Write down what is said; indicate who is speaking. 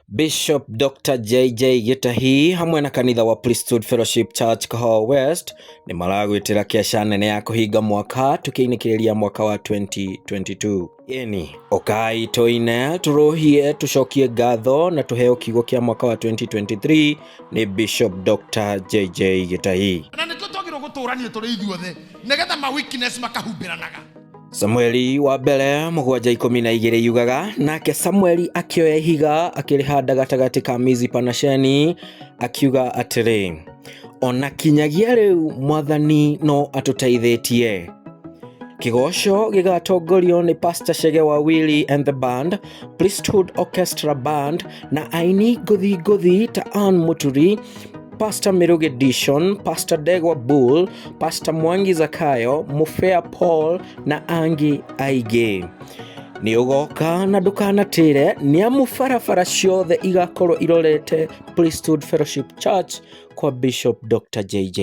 Speaker 1: Bishop Dr. JJ Gitahi hamwe na kanitha wa Priesthood Fellowship Church Kahowa West ni maragwitira kesha nene ya kuhinga mwaka tukiinikiriria mwaka wa 2022. Yeni okai toine turohie tushokie gatho na tuheo kigo kia mwaka wa 2023 ni Bishop Dr. JJ Gitahi.
Speaker 2: Na nitutogirwo guturania turi ithuothe nigetha ma weakness makahumbiranaga. Samueli
Speaker 1: wa mbere 7:12 yugaga nake Samueli akioya ihiga akirihanda gatagati ka Mizipa na Sheni akiuga atiri ona kinyagia riu mwathani no atuteithĩtie. Kigoco gigatongorio ni Pastor Shege wa Willy and the Band, Priesthood Orchestra Band na aini guthi ta Ann Muturi, Pastor Miruge Dishon, Pastor Degwa Bull, Pastor Mwangi Zakayo, Mufea Paul na Angi Aige. Ni ugoka na ndukanatire ni amufarafara ciothe igakorwo irorete Priesthood Fellowship Church kwa Bishop Dr. JJ.